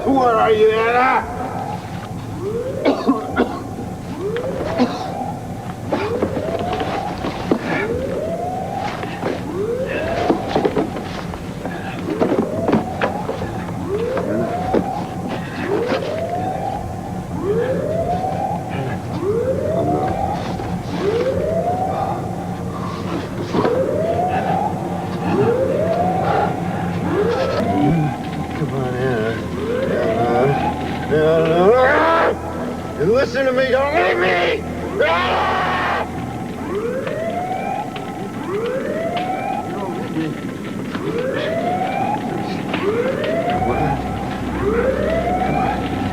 What are you, Anna? Listen to me, don't leave me!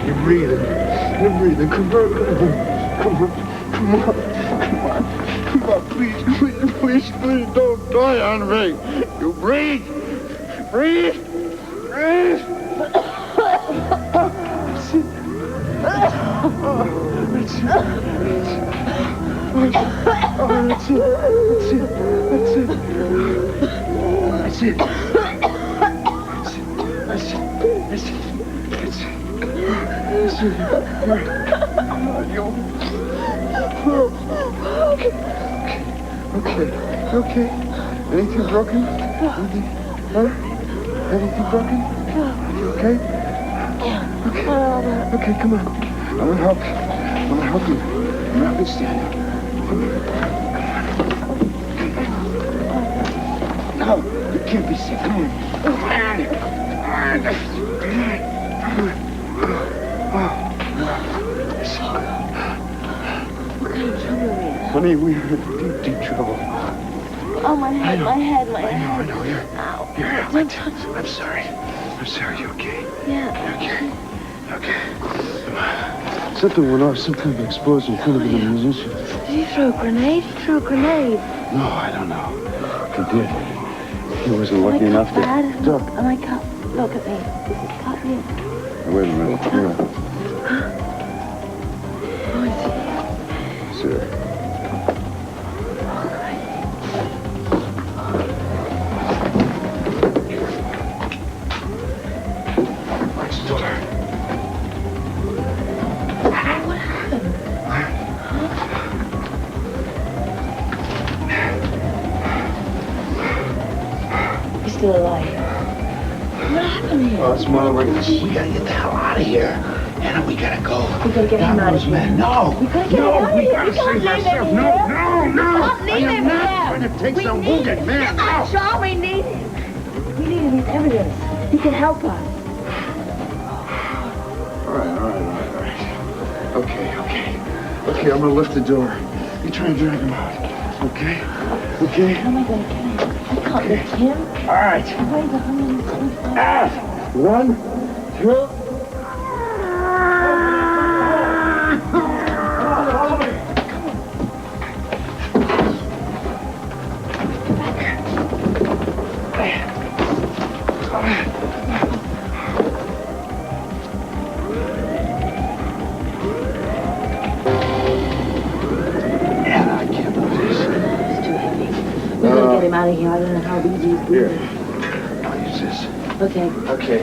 You're breathing. Come on, please, don't die on me. You breathe. Okay. Anything broken? Anything? Huh? Anything broken? Are you okay? Okay, come on. I'm gonna help you. I'm not gonna stand up. No, you can't be sick. Come on. Honey, we're in deep trouble. Oh, my head. I know. Here. Don't touch me. I'm sorry. You okay? Yeah. Okay. Come on. Something went off. Some kind of explosion. Could have been a musician. Did he throw a grenade? No, I don't know. He did. He wasn't lucky enough to... Am I cut? Look at me. This is cut here. Wait a minute. Here. Oh, I see. Sir. Still alive. What happened here? Oh, it's Mother. We gotta get the hell out of here. Anna, we gotta go. We gotta get him out of here. No. We gotta get him out of here. We gotta save ourselves. No. Can't leave him here. Trying to take some wounded man. No. Sean, we need him. We need him. He's evidence. He can help us. All right. Okay, I'm gonna lift the door. You try and drag him out. Okay? How am I gonna get him? I can't lift him. All right. Where's the home? 1, 2. Out of here. I don't know how easy it's Here. I'll use this. Okay.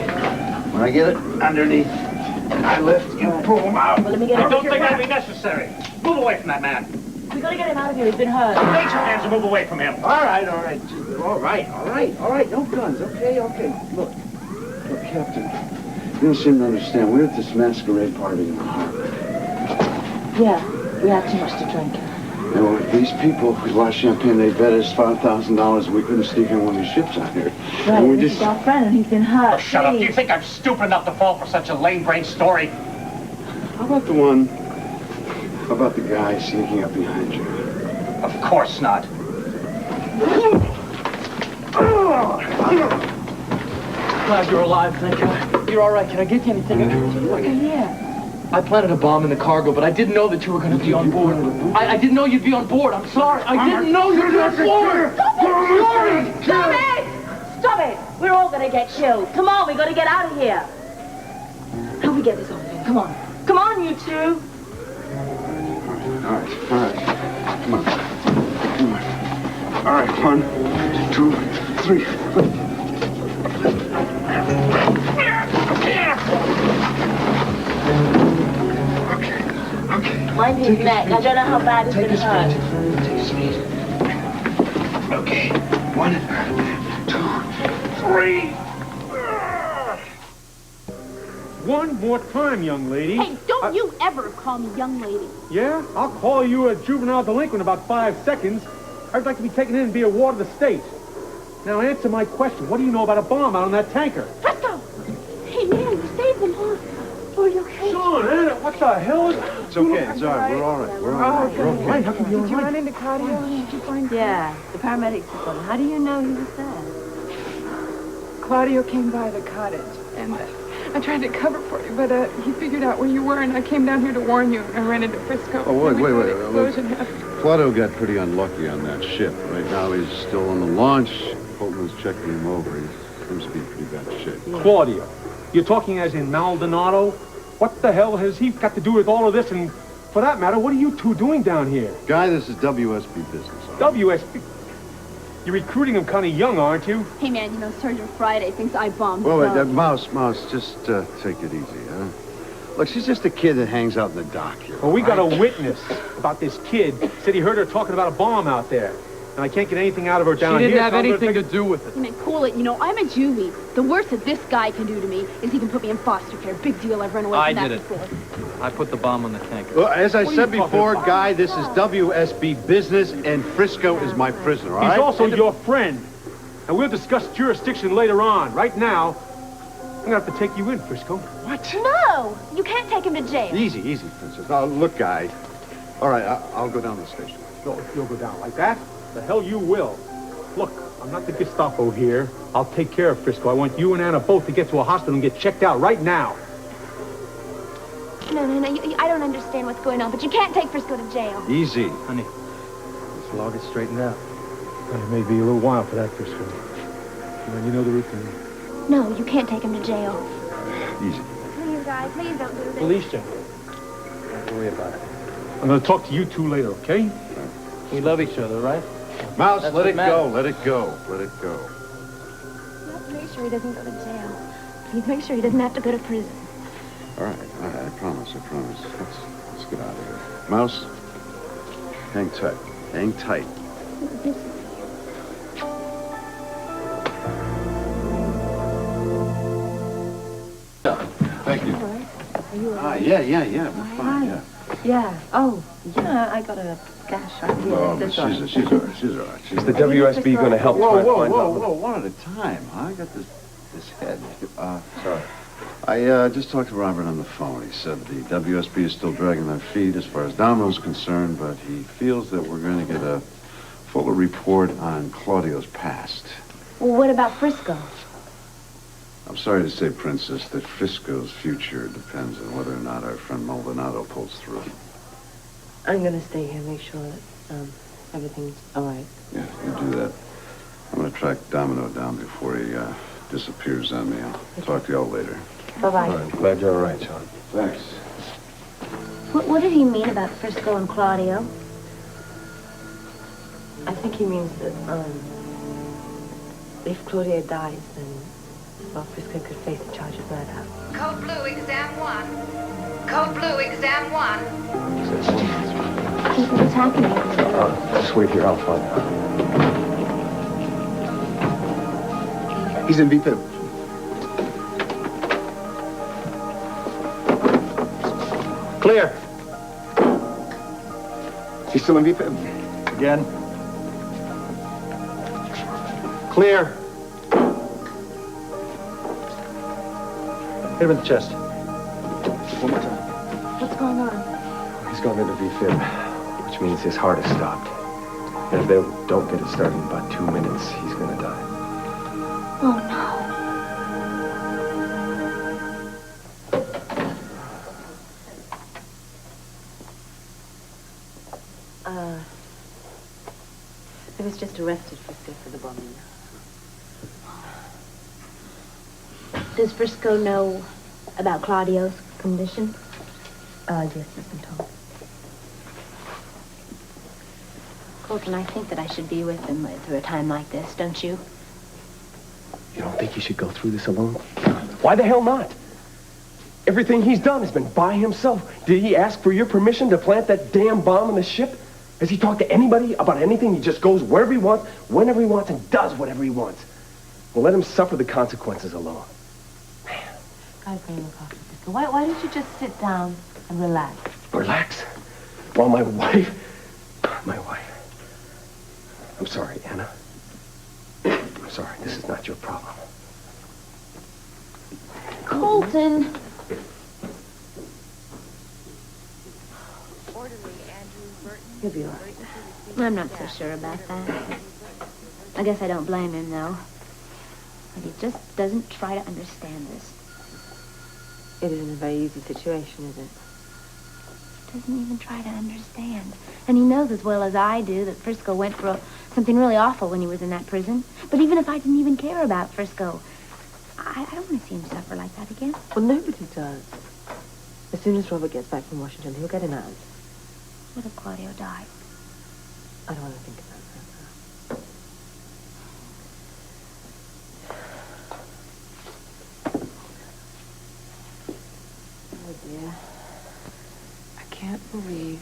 When I get it underneath, I lift, you pull him out. Well, let me get I don't think that'd be necessary. Move away from that man. We gotta get him out of here. He's been hurt. Raise your hands and move away from him. All right. No guns. Okay. Look, Captain, you don't seem to understand. We're at this masquerade party in the harbor. Yeah, we had too much to drink. You know, these people who lost champagne, they bet us $5,000 and we couldn't sneak in one of these ships out here. Right, and we this is our friend and he's been hurt. Oh, shut up. Do you think I'm stupid enough to fall for such a lame-brained story? How about the one about the guy sneaking up behind you? Of course not. Glad you're alive, thank God. You're all right. Can I get you anything? Yeah. I planted a bomb in the cargo, but I didn't know that you were going to be on board. I didn't know you'd be on board. I'm sorry. I didn't know you'd be on board. Stop it! We're all gonna get killed. Come on, we gotta get out of here. How we get this on thing? Come on, you two. All right. Come on. All right, 1, 2, 3. his neck. I don't know how bad it's been hurt. Take a speed. Okay. 1, 2, 3. One more time, young lady. Hey, don't you ever call me young lady. Yeah? I'll call you a juvenile delinquent in about 5 seconds. I'd like to be taken in and be a ward of the state. Now answer my question. What do you know about a bomb out on that tanker? Frisco! Hey, man, you saved them, huh? Oh, are you okay? Son, Anna, what the hell is... It's okay. It's all right. We're all right. We're all right. You're okay. How come you're Did you all run right? into Claudio? Did you find Yeah, the paramedics took him. How do you know he was there? Claudio came by the cottage, and I tried to cover for you, but he figured out where you were, and I came down here to warn you. I ran into Frisco. Oh, wait. Explosion happened. Claudio got pretty unlucky on that ship. Right now, he's still on the launch. Colton was checking him over. He seems to be in pretty bad shape. Claudio. You're talking as in Maldonado? What the hell has he got to do with all of this? And for that matter, what are you two doing down here? Guy, this is WSB business. All right? WSB? You're recruiting him kind of young, aren't you? Hey, man, you know, Sergeant Friday thinks I bombed Well, wait, the Mouse, just take it easy, huh? Look, she's just a kid that hangs out in the dock here. Well, we got a witness about this kid. Said he heard her talking about a bomb out there. And I can't get anything out of her down She here. didn't have so I'm gonna anything to take- do with it. Hey, man, cool it. You know, I'm a juvie. The worst that this guy can do to me is he can put me in foster care. Big deal. I've run away I from did that it. before. I put the bomb on the tanker. Well, as I What are said you talking before, about? Guy, this is WSB business, and Frisco is my prisoner, all right? He's also your friend. And we'll discuss jurisdiction later on. Right now, I'm gonna have to take you in, Frisco. What? No! You can't take him to jail. Easy, Princess. Now, look, Guy. All right, I'll go down to the station. You'll go down like that? The hell you will. Look, I'm not the Gestapo here. I'll take care of Frisco. I want you and Anna both to get to a hospital and get checked out right now. No. I don't understand what's going on, but you can't take Frisco to jail. Easy. Honey, This will all get straightened out. It may be a little while for that, Frisco. And you know the routine. No, you can't take him to jail. Easy. Please, guys, please don't do this. Felicia. Don't worry about it. I'm gonna talk to you two later, okay? we love each other, right? Mouse, That's let what it go, matters. let it go, let it go. You have to make sure he doesn't go to jail. Please make sure he doesn't have to go to prison. All right, I promise. Let's get out of here. Mouse, hang tight. Thank you. Are you Yeah, we're fine, yeah. Yeah. Oh, yeah, I got a gash right here. Oh, but This one. she's all right. Is the WSB going to help try to find out? Whoa, one at a time, huh? I got this head. Sorry. I just talked to Robert on the phone. He said the WSB is still dragging their feet as far as Domino's concerned, but he feels that we're going to get a fuller report on Claudio's past. Well, what about Frisco? I'm sorry to say, Princess, that Frisco's future depends on whether or not our friend Maldonado pulls through. I'm gonna stay here, make sure that everything's all right. Yeah, you do that. I'm going to track Domino down before he disappears on me. I'll talk to y'all later. Bye-bye. All right, glad you're all right, John. Thanks. What did he mean about Frisco and Claudio? I think he means that if Claudia dies, then Frisco could face the charge of murder. Code Blue, exam 1. Code Blue, exam 1. What's happening? Just wait here, I'll find out. He's in VPIP. Clear. He's still in VPIP. Again. Clear. Hit him in the chest. One more time. What's going on? He's going into VFib, which means his heart is stopped. And if they don't get it started in about 2 minutes, he's going to die. Oh, no. I was just arrested for the bombing. Does Frisco know about Claudio's condition? Yes, he's been told. Colton, I think that I should be with him through a time like this, don't you? You don't think you should go through this alone? Why the hell not? Everything he's done has been by himself. Did he ask for your permission to plant that damn bomb on the ship? Has he talked to anybody about anything? He just goes wherever he wants, whenever he wants, and does whatever he wants. Well, let him suffer the consequences alone. Guys, bring the coffee, Cisco. Why don't you just sit down and relax? Relax? While my wife... I'm sorry, Anna. I'm sorry, this is not your problem. Colton! You'll be all right. I'm not so sure about that. I guess I don't blame him, though. But he just doesn't try to understand this. It isn't a very easy situation, is it? Doesn't even try to understand. And he knows as well as I do that Frisco went for something really awful when he was in that prison. But even if I didn't even care about Frisco, I don't want to see him suffer like that again. Well, nobody does. As soon as Robert gets back from Washington, he'll get him out. What if Claudio dies? I don't want to think about that. Oh, dear. I can't believe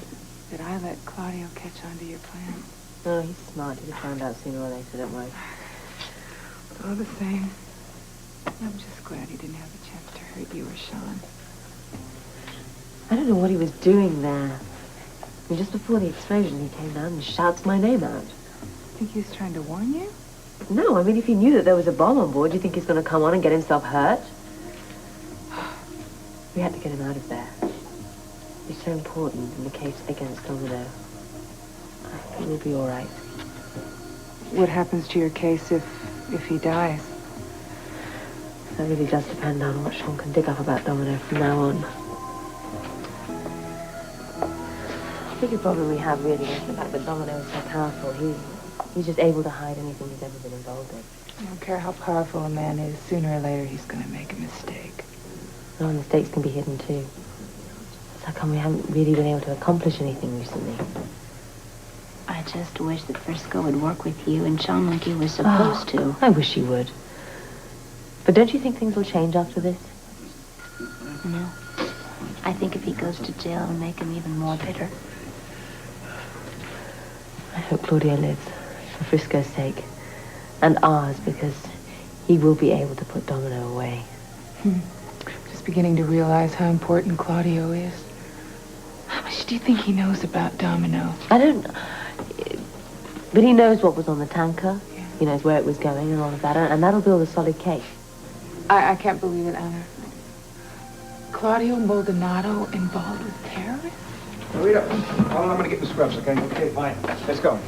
that I let Claudio catch on to your plan. No, he's smart. He'll find out sooner or later, don't worry. All the same, I'm just glad he didn't have a chance to hurt you or Sean. I don't know what he was doing there. I mean, just before the explosion, he came down and shouts my name out. Think he was trying to warn you? No, I mean, if he knew that there was a bomb on board, do you think he's going to come on and get himself hurt? We had to get him out of there. He's so important in the case against Domino. I think we'll be all right. What happens to your case if he dies? That really does depend on what Sean can dig up about Domino from now on. The biggest problem we have really is the fact that Domino is so powerful. He's just able to hide anything he's ever been involved in. I don't care how powerful a man is, sooner or later he's going to make a mistake. No, mistakes can be hidden too. That's how come we haven't really been able to accomplish anything recently. I just wish that Frisco would work with you and Sean like he was supposed to. I wish he would. But don't you think things will change after this? No. I think if he goes to jail, it'll make him even more bitter. I hope Claudio lives, for Frisco's sake. And ours, because he will be able to put Domino away. Just beginning to realize how important Claudio is. How much do you think he knows about Domino? I don't... But he knows what was on the tanker. Yeah. He knows where it was going and all of that. And that'll build a solid case. I can't believe it, Anna. Claudio Maldonado involved with terrorists? Rita, I'm gonna get the scrubs, okay? Okay, fine. Let's go.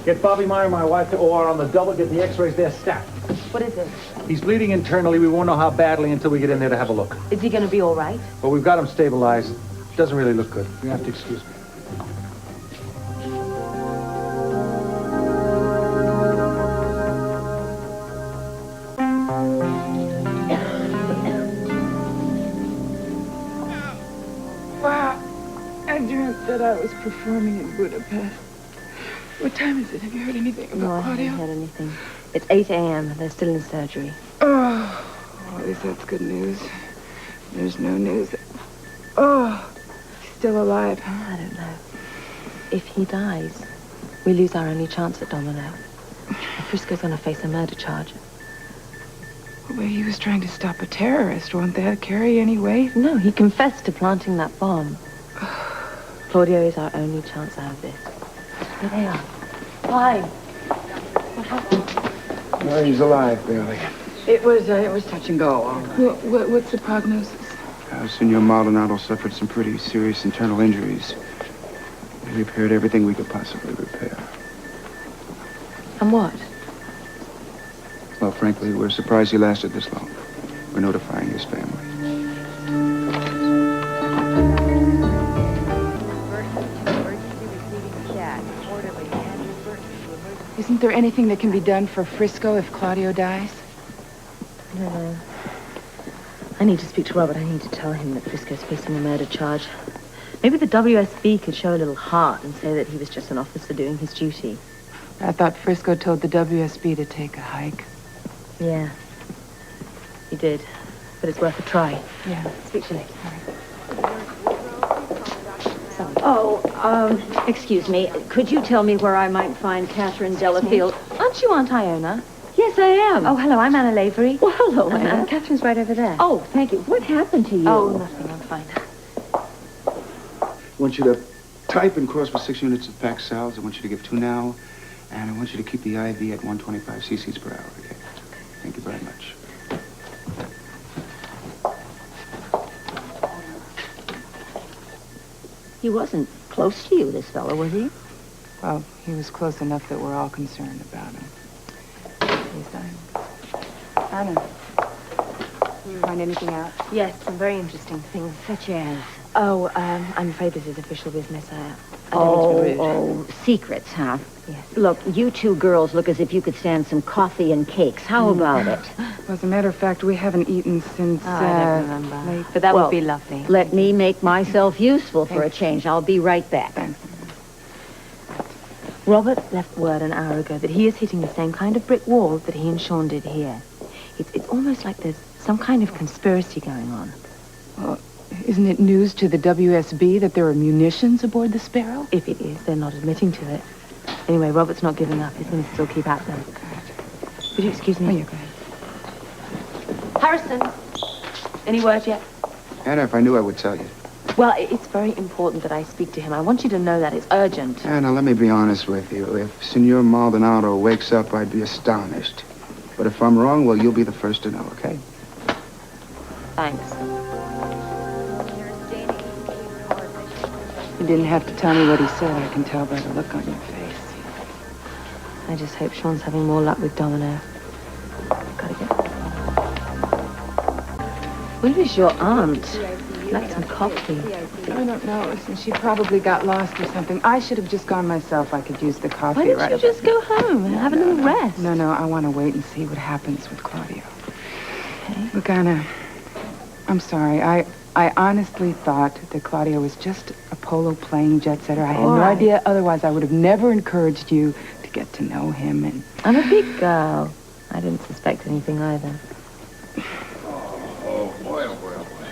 Get Bobby Meyer, my wife, to OR on the double. Get the x-rays there stat. What is it? He's bleeding internally. We won't know how badly until we get in there to have a look. Is he going to be all right? Well, we've got him stabilized. Doesn't really look good. You have to excuse me. Wow. I dreamt that I was performing in Budapest. What time is it? Have you heard anything about No, I Claudio? haven't heard anything. It's 8 a.m. They're still in surgery. Oh, at least that's good news. There's no news. Oh, he's still alive. I don't know. If he dies, we lose our only chance at Domino. Frisco's going to face a murder charge. Well, he was trying to stop a terrorist. Won't that carry any weight? No, he confessed to planting that bomb. Claudio is our only chance out of this. Here they are. Why? What happened? No, he's alive, barely. It was touch and go. What's the prognosis? Senor Maldonado suffered some pretty serious internal injuries. We repaired everything we could possibly repair. And what? Well, frankly, we're surprised he lasted this long. We're notifying his family. Isn't there anything that can be done for Frisco if Claudio dies? I don't know. I need to speak to Robert. I need to tell him that Frisco's facing a murder charge. Maybe the WSB could show a little heart and say that he was just an officer doing his duty. I thought Frisco told the WSB to take a hike. Yeah, he did. but it's worth a try. Yeah. Speak to you later. Oh, excuse me. Could you tell me where I might find Catherine Delafield? Aren't you Aunt Iona? Yes, I am. Oh, hello, I'm Anna Lavery. Well, hello, And Anna. Catherine's right over there. Oh, thank you. What happened to you? Oh, nothing, I'm fine. I want you to type and cross for 6 units of packed cells. I want you to give 2 now. And I want you to keep the IV at 125 cc's per hour, okay? Thank you very much. He wasn't close to you, this fellow, was he? Well, he was close enough that we're all concerned about him. He's dying. Anna, did you find anything out? Yes, some very interesting things. Such as? Oh, I'm afraid this is official business. I don't mean to be rude. Secrets, huh? Yes. Look, you two girls look as if you could stand some coffee and cakes. How about it? Well, as a matter of fact, we haven't eaten since, I don't remember. late. But that Well, would be lovely. Let me make myself useful for a change. I'll be right back. Thanks. Robert left word an hour ago that he is hitting the same kind of brick wall that he and Sean did here. It's almost like there's some kind of conspiracy going on. Well, isn't it news to the WSB that there are munitions aboard the Sparrow? If it is, they're not admitting to it. Anyway, Robert's not giving up. He's going to still keep at them. Would you excuse me? Oh, yeah, go ahead. Harrison, any word yet? Anna, if I knew, I would tell you. Well, it's very important that I speak to him. I want you to know that. It's urgent. Anna, let me be honest with you. If Senor Maldonado wakes up, I'd be astonished. But if I'm wrong, well, you'll be the first to know, okay? Thanks. You didn't have to tell me what he said. I can tell by the look on your face. I just hope Sean's having more luck with Domino. Gotta get... Where is your aunt? Like some coffee. I don't know. She probably got lost or something. I should have just gone myself. I could use the coffee. Why don't you just go home and have a little rest? No, I want to wait and see what happens with Claudio. Okay. Look, Anna, I'm sorry. I honestly thought that Claudio was just a polo-playing jet-setter. I had no idea. Otherwise, I would have never encouraged you to get to know him. And I'm a big girl. I didn't suspect anything either.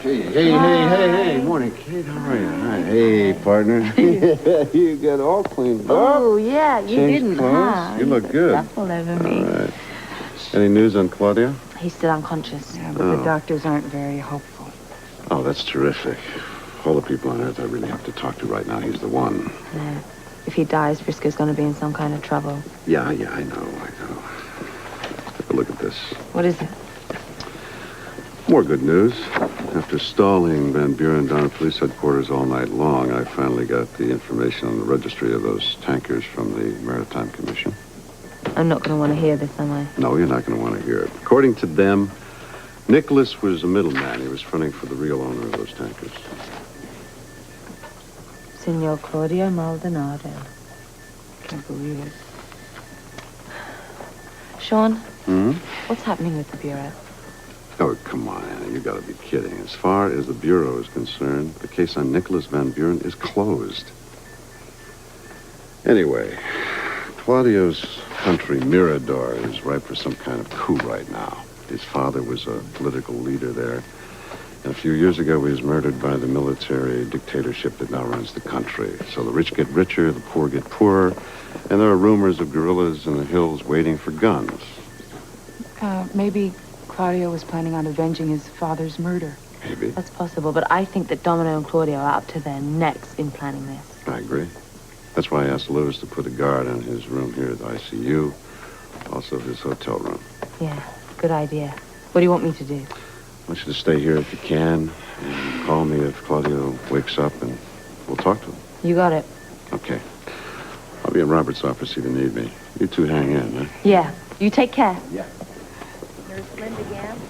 Hey. Morning, kid. How are you? Hi. Hey, partner. You got all cleaned up. Oh, yeah, you Changed didn't, clothes. huh? You look good. Stuff all over me. All right. Any news on Claudio? He's still unconscious. yeah, but the doctors aren't very hopeful. Oh, that's terrific. All the people on Earth I really have to talk to right now, he's the one. Yeah. If he dies, Frisco's going to be in some kind of trouble. Yeah, I know. Take a look at this. What is it? More good news. After stalling Van Buren down at police headquarters all night long, I finally got the information on the registry of those tankers from the Maritime Commission. I'm not going to want to hear this, am I? No, you're not going to want to hear it. According to them, Nicholas was a middleman. He was fronting for the real owner of those tankers. Signor Claudio Maldonado. Can't believe it. Sean, Hmm? what's happening with the Bureau? Oh, come on, Anna. You got to be kidding. As far as the Bureau is concerned, the case on Nicholas Van Buren is closed. Anyway, Claudio's country, Mirador, is ripe for some kind of coup right now. His father was a political leader there. And a few years ago, he was murdered by the military dictatorship that now runs the country. So the rich get richer, the poor get poorer, and there are rumors of guerrillas in the hills waiting for guns. Maybe Claudio was planning on avenging his father's murder. Maybe. That's possible, but I think that Domino and Claudio are up to their necks in planning this. I agree. That's why I asked Lewis to put a guard on his room here at the ICU, also his hotel room. Yeah, good idea. What do you want me to do? I want you to stay here if you can, and call me if Claudio wakes up, and we'll talk to him. You got it. Okay. I'll be in Robert's office if you need me. You two hang in, huh? Yeah. You take care. Yeah. Nurse Linda Gamp.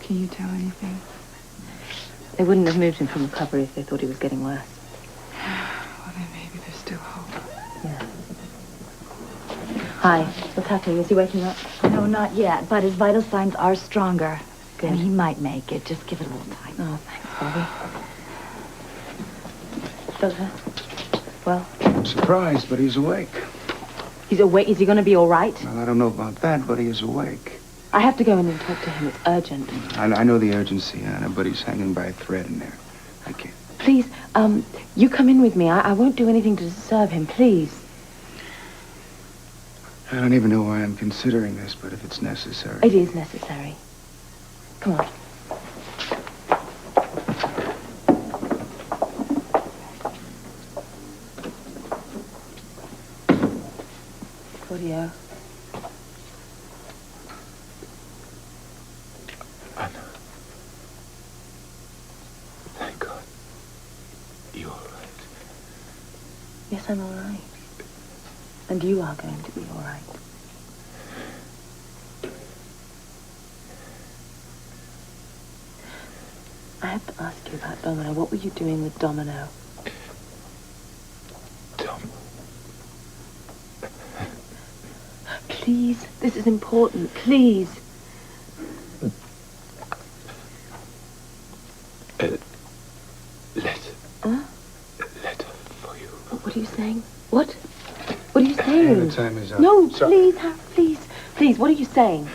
Can you tell anything? They wouldn't have moved him from recovery if they thought he was getting worse. Well, then maybe there's still hope. Yeah. Hi. What's happening? Is he waking up? No, No, not yet, but his vital signs are stronger. Good. And he might make it. Just give it a little time. Oh, thanks, Bobby. Doctor? Well? I'm surprised, but he's awake. He's awake? Is he going to be all right? Well, I don't know about that, but he is awake. I have to go in and talk to him. It's urgent. I know the urgency, Anna, but he's hanging by a thread in there. I can't. Please, you come in with me. I won't do anything to disturb him, please. I don't even know why I'm considering this, but if it's necessary... It is necessary. Come on. Claudio. Anna. Thank God. You're all right. Yes, I'm all right. And you are going to be all right. I have to ask you about Domino. What were you doing with Domino? Please, this is important. Please. Letter. Huh? Letter for you. What are you saying? What? What are you saying? The time is up. No, please, please. Please, what are you saying?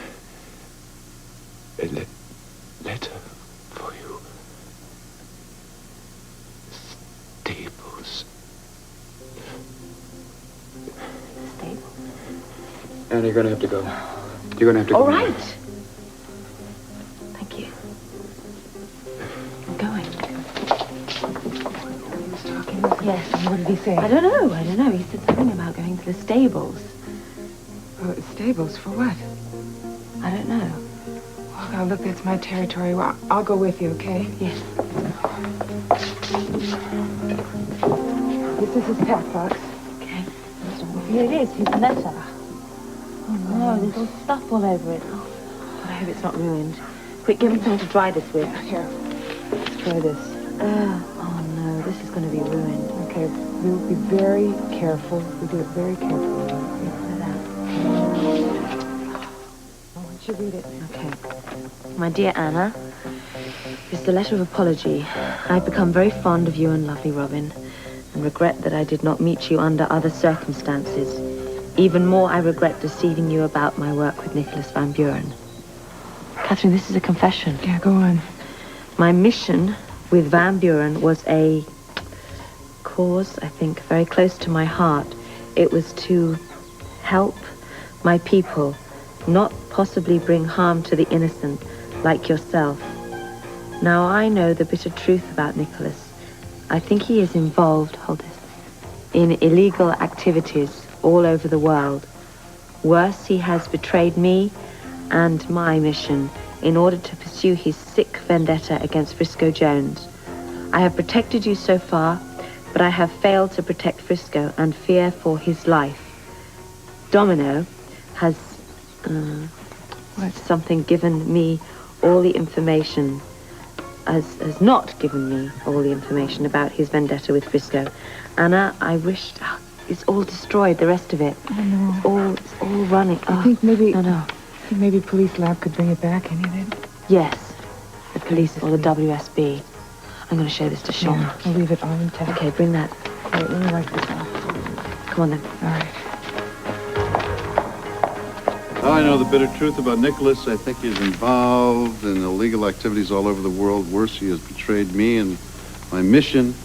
A letter for you. Stables. Stables? Anna, you're gonna have to go. You're gonna have to go. All right. Thank you. I'm going. He was talking, wasn't he? Yes. What did he say? I don't know. He said something about going to the stables. Oh, stables for what? I don't know. Oh, God, look, that's my territory. Well, I'll go with you, okay? Yes. This is his pack box. Okay. Here it is, his letter. Oh, no, there's all stuff all over it. Oh, God, I hope it's not ruined. Quick, give me something to dry this with. Here. Let's try this. Oh, no, this is going to be ruined. Okay, we'll be very careful. We do it very carefully. Like that. I want you to read it. Okay. My dear Anna, this is a letter of apology. I've become very fond of you and lovely Robin, and regret that I did not meet you under other circumstances. Even more, I regret deceiving you about my work with Nicholas Van Buren. Catherine, this is a confession. Yeah, go on. My mission with Van Buren was a cause, I think, very close to my heart. It was to help my people, not possibly bring harm to the innocent like yourself. Now I know the bitter truth about Nicholas. I think he is involved, hold this, in illegal activities all over the world. Worse, he has betrayed me and my mission in order to pursue his sick vendetta against Frisco Jones. I have protected you so far, but I have failed to protect Frisco and fear for his life. Domino has something given me all the information, has not given me all the information about his vendetta with Frisco. Anna, I wish, it's all destroyed, the rest of it. I know. It's all running. I think maybe... No. I think maybe police lab could bring it back, any of it. Yes, the police or the WSB. I'm going to show this to Sean. Yeah, I'll leave it all intact. Okay, bring that. All right, let me wipe this off. Come on then. All right. I know the bitter truth about Nicholas. I think he's involved in illegal activities all over the world. Worse, he has betrayed me and my mission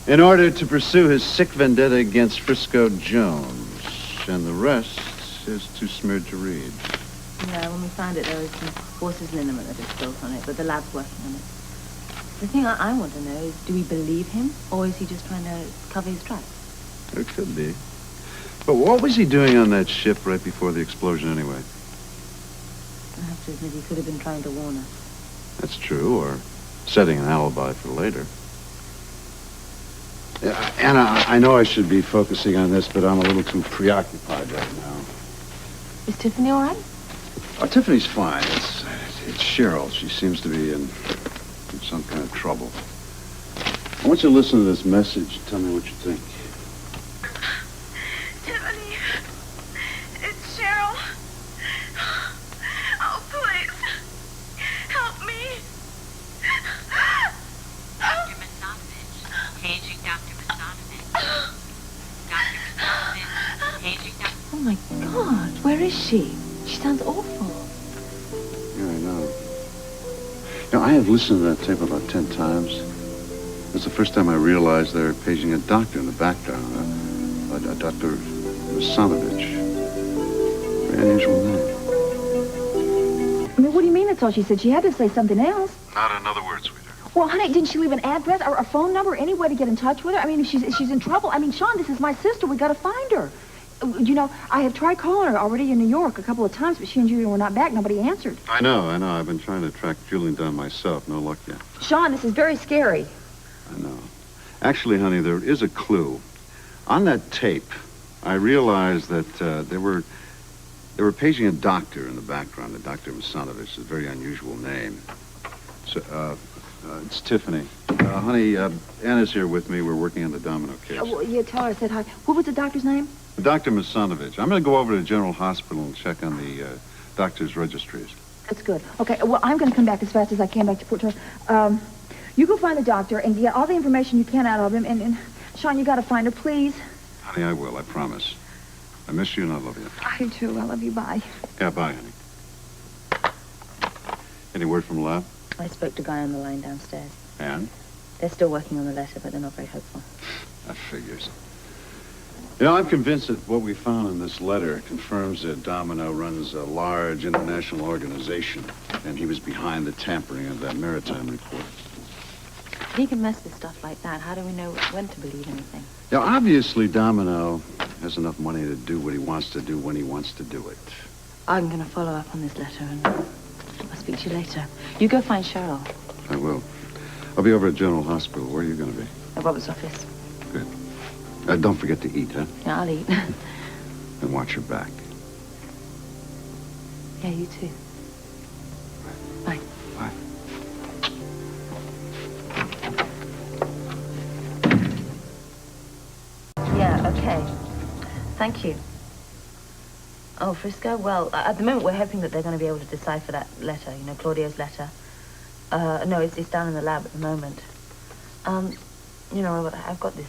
in order to pursue his sick vendetta against Frisco Jones. And the rest is too smeared to read. Yeah, when we found it, there was some horse's liniment that had spilt on it, but the lab's working on it. The thing I want to know is, do we believe him, or is he just trying to cover his tracks? It could be. But what was he doing on that ship right before the explosion anyway? I have to admit, he could have been trying to warn us. That's true, or setting an alibi for later. Yeah, Anna, I know I should be focusing on this, but I'm a little too preoccupied right now. Is Tiffany all right? Oh, Tiffany's fine. It's Cheryl. She seems to be in some kind of trouble. I want you to listen to this message. Tell me what you think. Tiffany, it's Cheryl. she? She sounds awful. Yeah, I know. You know, I have listened to that tape about 10 times. It's the first time I realized they're paging a doctor in the background. A Dr. Misanovich. Very unusual name. I mean, what do you mean that's all she said? She had to say something else. Not another word, sweetheart. Well, honey, didn't she leave an address or a phone number, any way to get in touch with her? I mean, if she's in trouble. I mean, Sean, this is my sister. We got to find her. You know, I have tried calling her already in New York a couple of times, but she and Julian were not back. Nobody answered. I know. I've been trying to track Julian down myself. No luck yet. Sean, this is very scary. I know. Actually, honey, there is a clue. On that tape, I realized that they were paging a doctor in the background, a Dr. Misanovich, a very unusual name. So, it's Tiffany. Honey, Anna's here with me. We're working on the Domino case. Well, yeah, tell her I said hi. What was the doctor's name? Dr. Misanovich. I'm going to go over to General Hospital and check on the doctor's registries. That's good. Okay, well, I'm going to come back as fast as I can back to Port Charles. You go find the doctor and get all the information you can out of him. And Sean, you got to find her, please. Honey, I will. I promise. I miss you and I love you. I do, too. I love you. Bye. Yeah, bye, honey. Any word from Lav? I spoke to a guy on the line downstairs. And? They're still working on the letter, but they're not very hopeful. That figures. You know, I'm convinced that what we found in this letter confirms that Domino runs a large international organization, and he was behind the tampering of that maritime report. If he can mess with stuff like that, how do we know when to believe anything? Now, obviously, Domino has enough money to do what he wants to do when he wants to do it. I'm going to follow up on this letter, and I'll speak to you later. You go find Cheryl. I will. I'll be over at General Hospital. Where are you going to be? At Robert's office. Good. Don't forget to eat, huh? Yeah, I'll eat. And watch your back. Yeah, you too. Bye. Bye. Yeah, okay. Thank you. Oh, Frisco? Well, at the moment, we're hoping that they're going to be able to decipher that letter, you know, Claudio's letter. No, it's down in the lab at the moment. You know, Robert, I've got this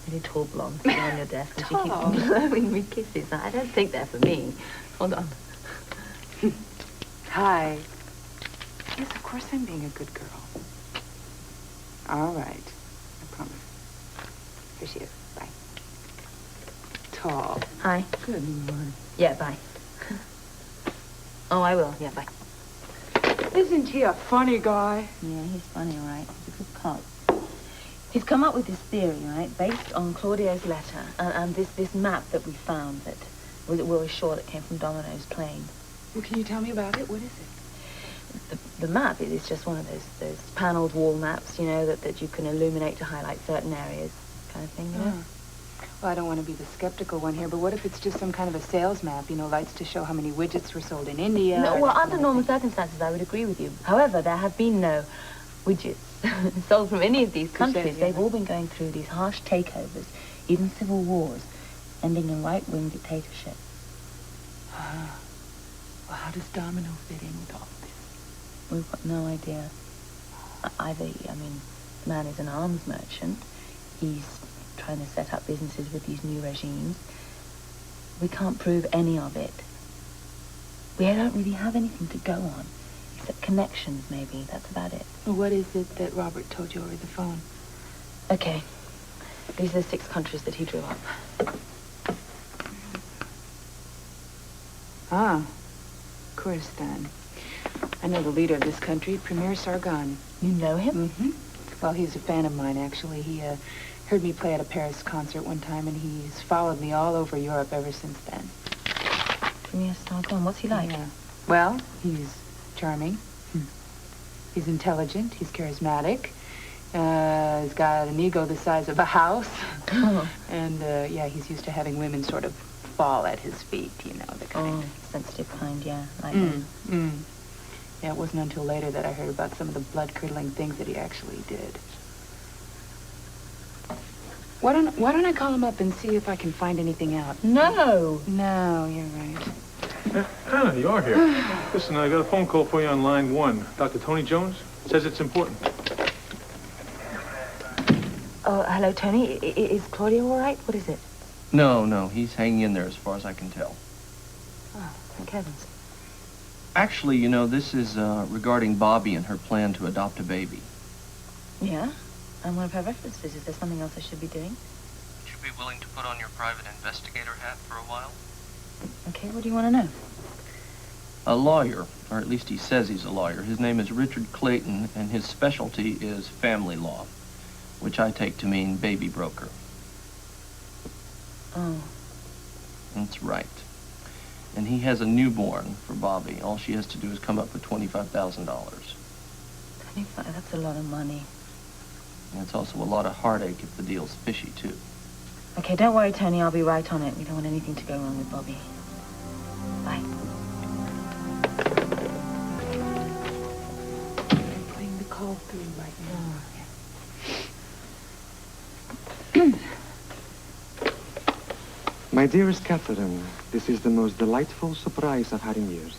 really tall blonde sitting on your desk, and she keeps blowing me kisses. I don't think they're for me. Hold on. Hi. Yes, of course I'm being a good girl. All right. I promise. Here she is. Bye. Tall. Hi. Good morning. Yeah, bye. Oh, I will. Yeah, bye. Isn't he a funny guy? Yeah, he's funny, all right. He's a good cop. He's come up with this theory, right, based on Claudio's letter and this map that we found that we were sure that came from Domino's plane. Well, can you tell me about it? What is it? The map is just one of those paneled wall maps, you know, that you can illuminate to highlight certain areas, kind of thing, you know? Well, I don't want to be the skeptical one here, but what if it's just some kind of a sales map, you know, lights to show how many widgets were sold in India? No, well, under normal circumstances, I would agree with you. However, there have been no widgets sold from any of these countries. They've all been going through these harsh takeovers, even civil wars, ending in right-wing dictatorship. Well, how does Domino fit in with all of this? We've got no idea. Either, I mean, the man is an arms merchant. He's trying to set up businesses with these new regimes. We can't prove any of it. We don't really have anything to go on, except connections, maybe. That's about it. Well, what is it that Robert told you over the phone? Okay. These are the 6 countries that he drew up. Ah, Kurdistan. I know the leader of this country, Premier Sargon. You know him? Mm-hmm. Well, he's a fan of mine, actually. He heard me play at a Paris concert one time, and he's followed me all over Europe ever since then. Premier Sargon, what's he like? Yeah. Well, he's charming. He's intelligent. He's charismatic. He's got an ego the size of a house. Oh. And, yeah, he's used to having women sort of fall at his feet, you know, the kind. Sensitive kind, yeah. Like him. Yeah, it wasn't until later that I heard about some of the blood-curdling things that he actually did. Why don't I call him up and see if I can find anything out? No. No, you're right. Anna, you are here. Listen, I got a phone call for you on line 1. Dr. Tony Jones says it's important. Oh, hello, Tony. Is Claudio all right? What is it? No, he's hanging in there as far as I can tell. Oh, Thank heavens. Actually, you know, this is regarding Bobby and her plan to adopt a baby. Yeah? I'm one of her references. Is there something else I should be doing? Would you be willing to put on your private investigator hat for a while? Okay, what do you want to know? A lawyer, or at least he says he's a lawyer. His name is Richard Clayton, and his specialty is family law, which I take to mean baby broker. Oh. That's right. And he has a newborn for Bobby. All she has to do is come up with $25,000. 25, that's a lot of money. And it's also a lot of heartache if the deal's fishy, too. Okay, don't worry, Tony. I'll be right on it. We don't want anything to go wrong with Bobby. Bye. I'm putting the call through right now. My dearest Catherine, this is the most delightful surprise I've had in years.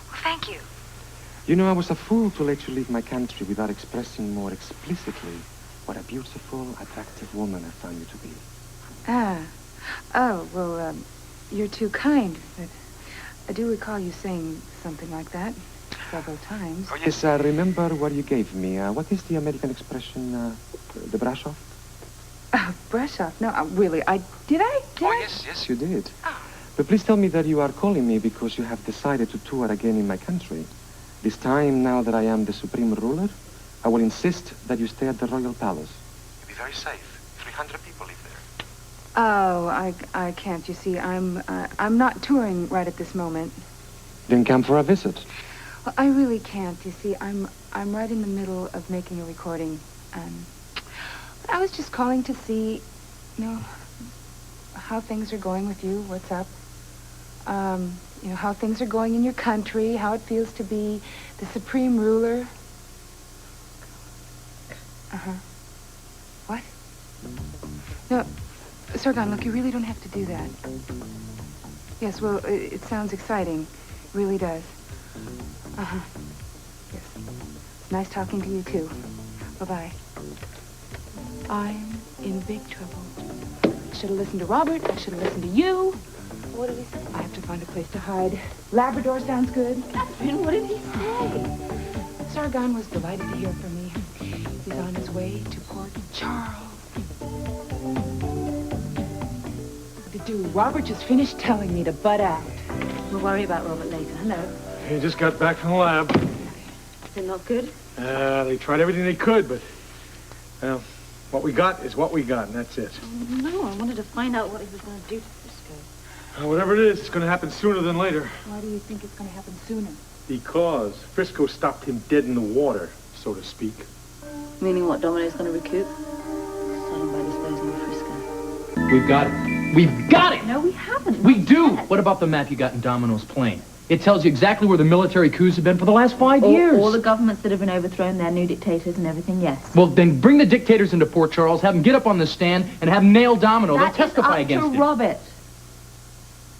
Well, thank you. You know, I was a fool to let you leave my country without expressing more explicitly what a beautiful, attractive woman I found you to be. You're too kind, but I do recall you saying something like that several times. Oh, yes, I remember what you gave me. What is the American expression, the brush off? Brush off? No, really, did I? Yes, you did. But please tell me that you are calling me because you have decided to tour again in my country. This time, now that I am the supreme ruler, I will insist that you stay at the Royal Palace. You'll be very safe. 300 people live there. Oh, I can't. You see, I'm not touring right at this moment. Then come for a visit. Well, I really can't. You see, I'm right in the middle of making a recording, and I was just calling to see, you know, how things are going with you. What's up? You know, how things are going in your country, how it feels to be the supreme ruler. Uh-huh. What? No, Sargon, look, you really don't have to do that. Yes, well, it sounds exciting. It really does. Uh-huh. Yes. It's nice talking to you, too. Bye-bye. I'm in big trouble. I should have listened to Robert. I should have listened to you. What did he say? I have to find a place to hide. Labrador sounds good. Catherine, what did he say? Sargon was delighted to hear from me. He's on his way to Port Charles. What to do? Robert just finished telling me to butt out. We'll worry about Robert later. Hello. He just got back from the lab. Is it not good? They tried everything they could, but, well, what we got is what we got, and that's it. Oh, no, I wanted to find out what he was going to do to Frisco. Whatever it is, it's going to happen sooner than later. Why do you think it's going to happen sooner? Because Frisco stopped him dead in the water, so to speak. Meaning what, Domino's going to recoup? Starting by disposing of Frisco. We've got it. We've got it! No, we haven't. We do! What about the map you got in Domino's plane? It tells you exactly where the military coups have been for the last 5 years. All the governments that have been overthrown, their new dictators and everything, yes. Well, then bring the dictators into Port Charles, have them get up on the stand, and have them nail Domino. They'll testify against That is it. up to Robert.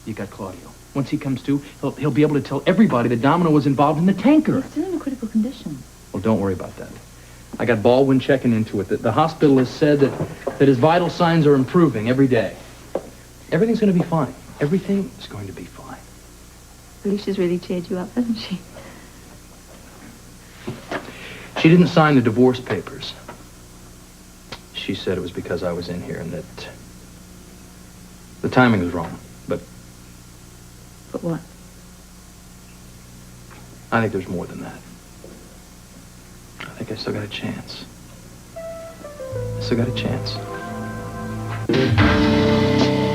You got Claudio. Once he comes to, he'll be able to tell everybody that Domino was involved in the tanker. He's still in a critical condition. Well, don't worry about that. I got Baldwin checking into it. The hospital has said that his vital signs are improving every day. Everything's going to be fine. Everything is going to be fine. Alicia's really cheered you up, hasn't she? She didn't sign the divorce papers. She said it was because I was in here and that the timing was wrong. But what? I think there's more than that. I think I still got a chance. I still got a chance.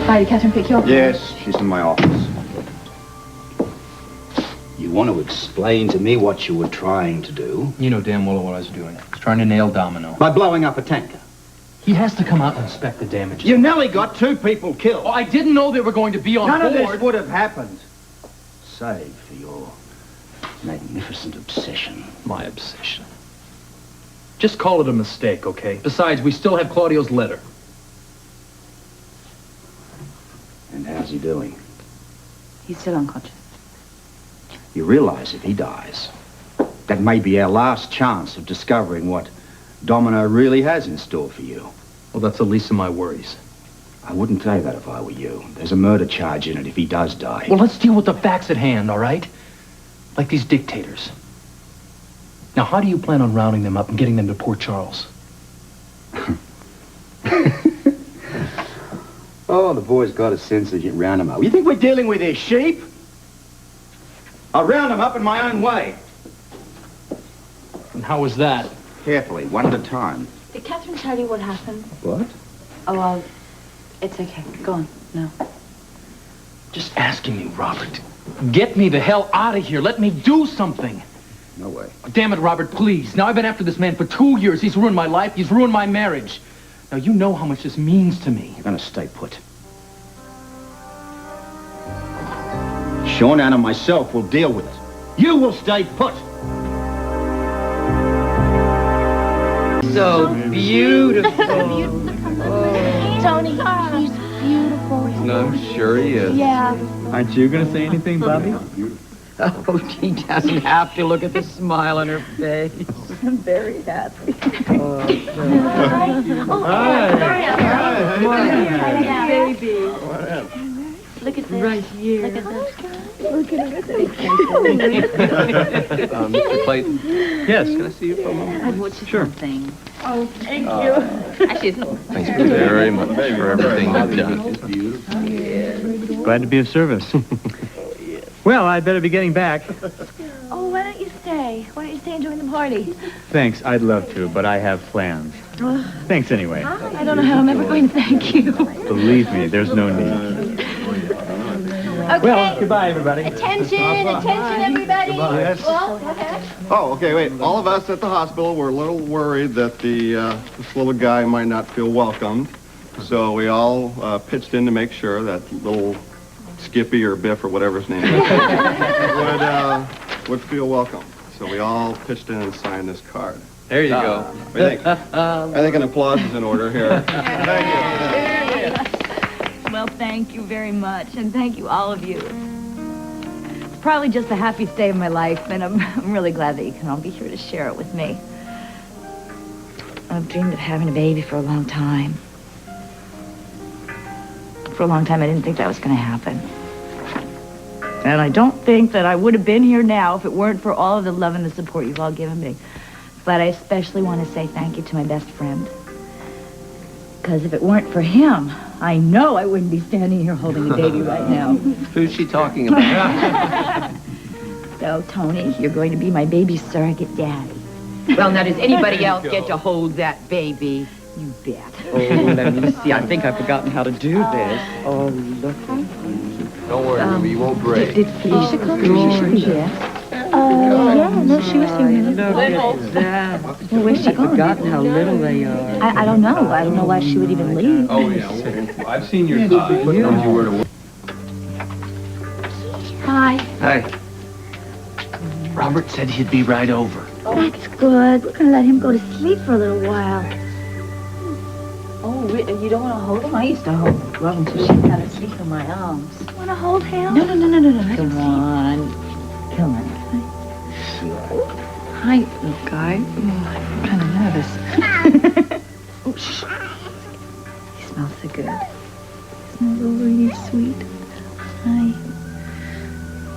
Hi, did Catherine pick you up? Yes, she's in my office. You want to explain to me what you were trying to do? You know damn well what I was doing. I was trying to nail Domino. By blowing up a tanker. He has to come out and inspect the damages. You nearly got 2 people killed. Oh, I didn't know they were going to be on board. None of this would have happened. Save for your magnificent obsession. My obsession. Just call it a mistake, okay? Besides, we still have Claudio's letter. And how's he doing? He's still unconscious. You realize if he dies, that may be our last chance of discovering what Domino really has in store for you. Well, that's the least of my worries. I wouldn't say that if I were you. There's a murder charge in it if he does die. Well, let's deal with the facts at hand, all right? Like these dictators. Now, how do you plan on rounding them up and getting them to Port Charles? Oh, the boy's got a sense that you round him up. You think we're dealing with his sheep? I'll round him up in my own way. And how was that? Carefully, one at a time. Did Catherine tell you what happened? What? Oh, well, it's okay. Go on. No. Just asking you, Robert. Get me the hell out of here. Let me do something. No way. Oh, damn it, Robert, please. Now, I've been after this man for 2 years. He's ruined my life. He's ruined my marriage. Now, you know how much this means to me. You're gonna stay put. Sean and myself will deal with it. You will stay put. So beautiful. Tony, he's beautiful. I'm sure he is. Yeah. Aren't you going to say anything, Bobby? Oh, she doesn't have to. Look at the smile on her face. I'm very happy. Baby. Look at this. Right here. Look at this. Look at everything. Mr. Clayton. Yes, can I see you for a moment? I'd watch Sure. something. Oh, thank you. Actually, it's not. Thank you very much for everything you've done. Glad to be of service. Well, I'd better be getting back. Oh, why don't you stay? Why don't you stay and join the party? Thanks, I'd love to, but I have plans. Thanks anyway. I don't know how I'm ever going to thank you. Believe me, there's no need. Okay. Well, goodbye, everybody. Attention, everybody. Yes. Well, okay. Oh, okay, wait. All of us at the hospital were a little worried that this little guy might not feel welcomed. So we all pitched in to make sure that little Skippy or Biff or whatever his name is would feel welcome. So we all pitched in and signed this card. There you go. What do you think? I think an applause is in order here. Thank you. Well, thank you very much, and thank you, all of you. It's probably just the happiest day of my life, and I'm really glad that you can all be here to share it with me. I've dreamed of having a baby for a long time. For a long time, I didn't think that was going to happen. And I don't think that I would have been here now if it weren't for all of the love and the support you've all given me. But I especially want to say thank you to my best friend. Because if it weren't for him, I know I wouldn't be standing here holding a baby right now. Who's she talking about? So, Tony, you're going to be my baby surrogate daddy. Well, now, does anybody else get to hold that baby? You bet. Oh, let me see. I think I've forgotten how to do this. Oh, look. Don't worry, Ruby, you won't break. Did Felicia come? She should be here. Yeah, no, she was here. Look at that. Well, where's she I've gone? forgotten how little they are. I don't know. I don't know why she would even leave. Oh, yeah. Well, I've seen your copy. Put you were to work. Hi. Hey. Robert said he'd be right over. That's good. We're going to let him go to sleep for a little while. Oh, you don't want to hold him? I used to hold Robin until she fell asleep in my arms. Want to hold him? No. Come on. Come on. Hi, little guy. Oh, I'm kind of nervous. Oh, shh. He smells so good. He smells really sweet. Hi.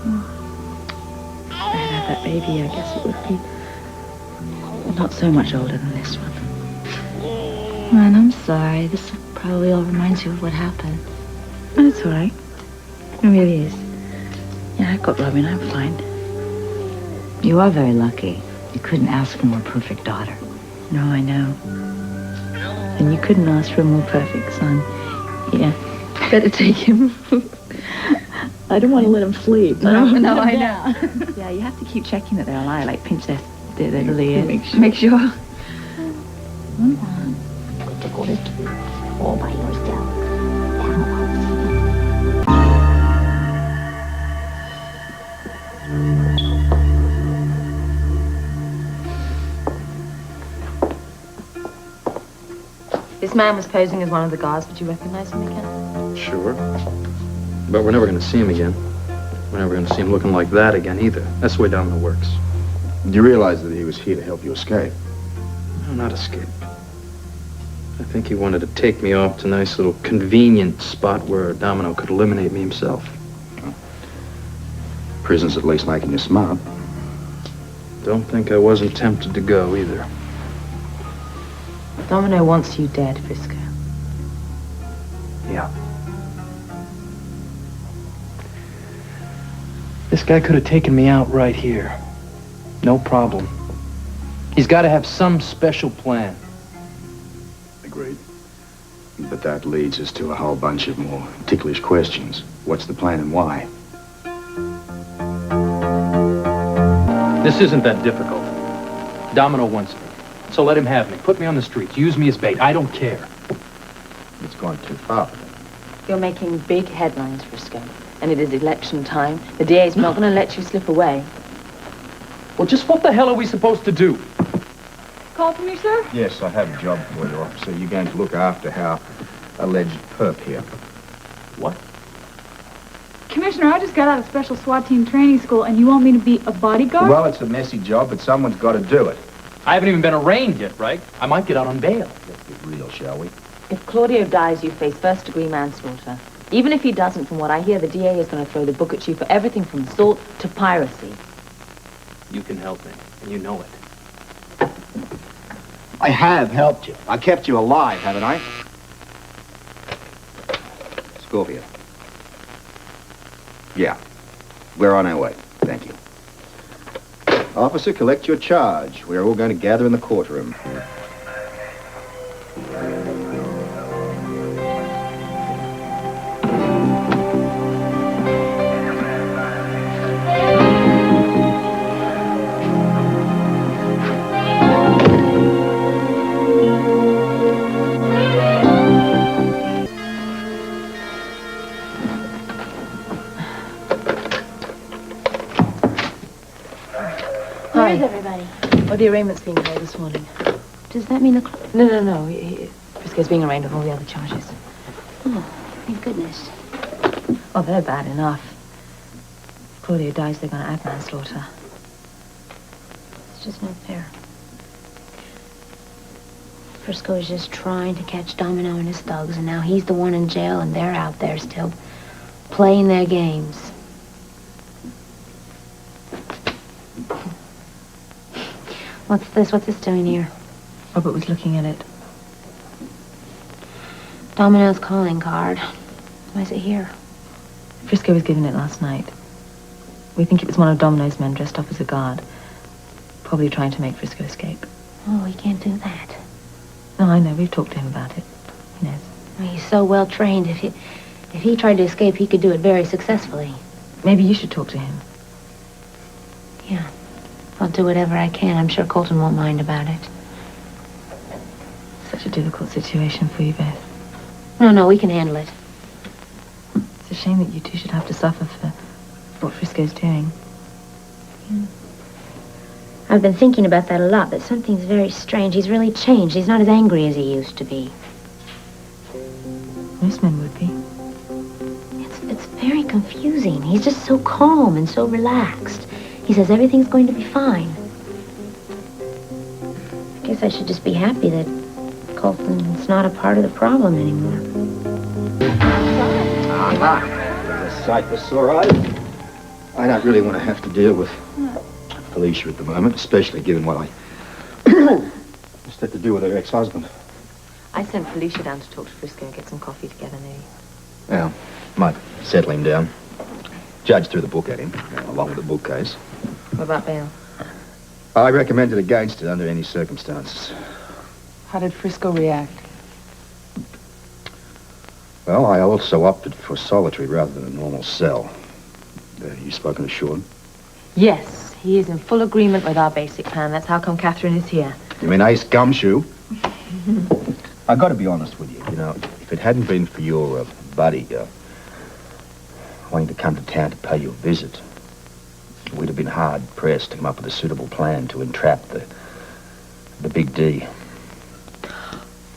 Oh. If I had that baby, I guess it would be not so much older than this one. Man, I'm sorry. This probably all reminds you of what happened. Oh, it's all right. It really is. Yeah, I got Robin. I'm fine. You are very lucky. You couldn't ask for a more perfect daughter. No, I know. And you couldn't ask for a more perfect son. Yeah. Better take him. I don't want to let him sleep. No, I know. Yeah, you have to keep checking that they're alive, like pinch their little ears. Make sure. All by yourself. This man was posing as one of the guards. Would you recognize him again? Sure. But we're never going to see him again. We're never going to see him looking like that again either. That's the way Domino works. You realize that he was here to help you escape? No, not escape. I think he wanted to take me off to a nice little convenient spot where Domino could eliminate me himself. Prison's at least making you smart. Don't think I wasn't tempted to go either. Domino wants you dead, Frisco. Yeah. This guy could have taken me out right here. No problem. He's got to have some special plan. Agreed. But that leads us to a whole bunch of more ticklish questions. What's the plan and why? This isn't that difficult. Domino wants me. So let him have me. Put me on the streets. Use me as bait. I don't care. It's gone too far. You're making big headlines, Frisco. And it is election time. The DA's not going to let you slip away. Well, just what the hell are we supposed to do? Call from you, sir? Yes, I have a job for you, officer. You're going to look after our alleged perp here. What? Commissioner, I just got out of special SWAT team training school, and you want me to be a bodyguard? Well, it's a messy job, but someone's got to do it. I haven't even been arraigned yet, right? I might get out on bail. Let's get real, shall we? If Claudio dies, you face first-degree manslaughter. Even if he doesn't, from what I hear, the DA is going to throw the book at you for everything from assault to piracy. You can help me, and you know it. I have helped you. I kept you alive, haven't I? Scorpio. Yeah. We're on our way. Thank you. Officer, collect your charge. We're all going to gather in the courtroom. Where is everybody? Oh, the arraignment's being held this morning. Does that mean the... No. Frisco's being arraigned with all the other charges. Oh, thank goodness. Oh, they're bad enough. If Claudio dies, they're going to add manslaughter. It's just not fair. Frisco is just trying to catch Domino and his thugs, and now he's the one in jail, and they're out there still playing their games. What's this? What's this doing here? Robert was looking at it. Domino's calling card. Why is it here? Frisco was given it last night. We think it was one of Domino's men dressed up as a guard. Probably trying to make Frisco escape. Oh, he can't do that. No, I know. We've talked to him about it. He knows. Well, he's so well trained. If he tried to escape, he could do it very successfully. Maybe you should talk to him. Yeah. I'll do whatever I can. I'm sure Colton won't mind about it. Such a difficult situation for you both. No, we can handle it. It's a shame that you two should have to suffer for what Frisco's doing. Yeah. I've been thinking about that a lot, but something's very strange. He's really changed. He's not as angry as he used to be. Most men would be. It's very confusing. He's just so calm and so relaxed. He says everything's going to be fine. I guess I should just be happy that Colton's not a part of the problem anymore. Aha! The sight for sore eyes. I don't really want to have to deal with Felicia at the moment, especially given what I just had to do with her ex-husband. I sent Felicia down to talk to Frisco and get some coffee together, maybe. Yeah, might settle him down. Judge threw the book at him, along with the bookcase. What about bail? I recommended against it under any circumstances. How did Frisco react? Well, I also opted for solitary rather than a normal cell. You spoken to Sean? Yes, he is in full agreement with our basic plan. That's how come Catherine is here. You mean Ace Gumshoe? I got to be honest with you. You know, if it hadn't been for your buddy wanting to come to town to pay you a visit, we'd have been hard-pressed to come up with a suitable plan to entrap the Big D.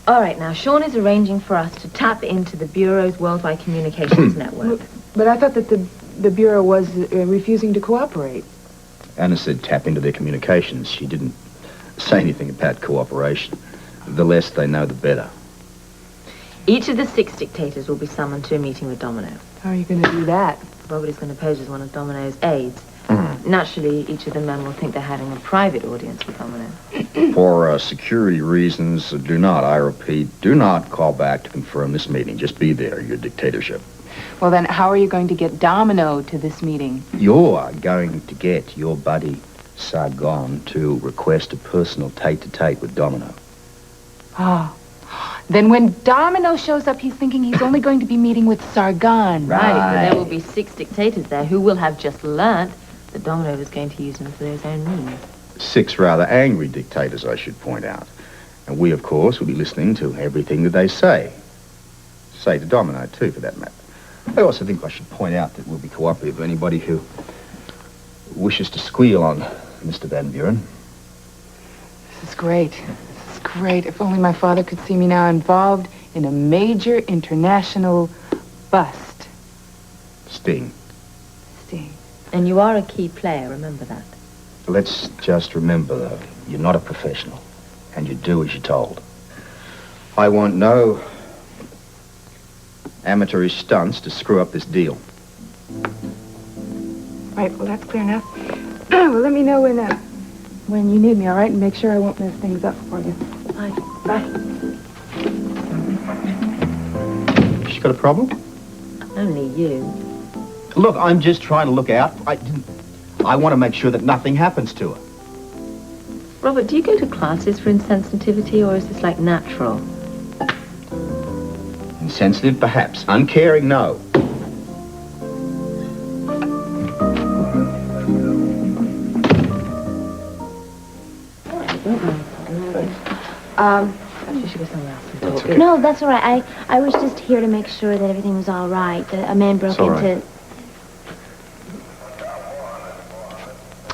All right, now, Sean is arranging for us to tap into the Bureau's worldwide communications network. But I thought that the Bureau was refusing to cooperate. Anna said tap into their communications. She didn't say anything about cooperation. The less they know, the better. Each of the 6 dictators will be summoned to a meeting with Domino. How are you going to do that? Robert is going to pose as one of Domino's aides. Naturally, each of the men will think they're having a private audience with Domino. For security reasons, do not, I repeat, do not call back to confirm this meeting. Just be there, your dictatorship. Well, then, how are you going to get Domino to this meeting? You're going to get your buddy Sargon to request a personal tete-a-tete with Domino. Oh. Then when Domino shows up, he's thinking he's only going to be meeting with Sargon. Right, but there will be 6 dictators there who will have just learnt that Domino is going to use them for his own means. 6 rather angry dictators, I should point out. And we, of course, will be listening to everything that they say. Say to Domino, too, for that matter. I also think I should point out that we'll be cooperative with anybody who wishes to squeal on Mr. Van Buren. This is great. This is great. If only my father could see me now involved in a major international bust. Sting. Sting. And you are a key player, remember that. Let's just remember, though, you're not a professional, and you do as you're told. I want no amateurish stunts to screw up this deal. Right, well, that's clear enough. Well, let me know when you need me, all right? And make sure I won't mess things up for you. Bye. Bye. She got a problem? Only you. Look, I'm just trying to look out. I want to make sure that nothing happens to her. Robert, do you go to classes for insensitivity, or is this like natural? Insensitive, perhaps. Uncaring, no. You should go somewhere else and talk. No, that's all right. I was just here to make sure that everything was all right. A man broke all into... right.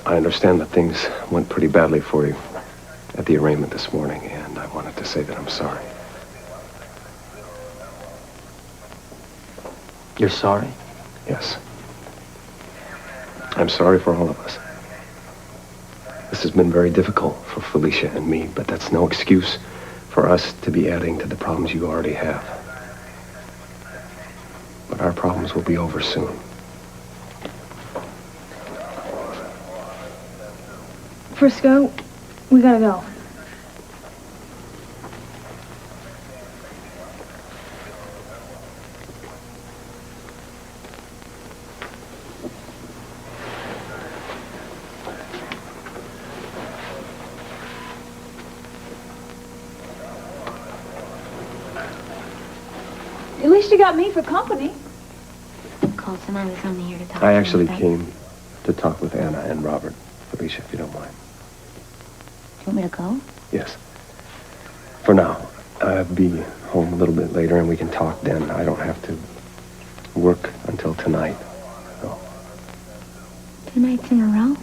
I understand that things went pretty badly for you at the arraignment this morning, and I wanted to say that I'm sorry. You're sorry? Yes. I'm sorry for all of us. This has been very difficult for Felicia and me, but that's no excuse for us to be adding to the problems you already have. But our problems will be over soon. Frisco, we gotta go. At least you got me for company. Colson, I was only here to talk I to you actually about- came to talk with Anna and Robert. Felicia, if you don't mind. Do you want me to go? Yes. For now. I'll be home a little bit later and we can talk then. I don't have to work until tonight. So. 2 nights in a row?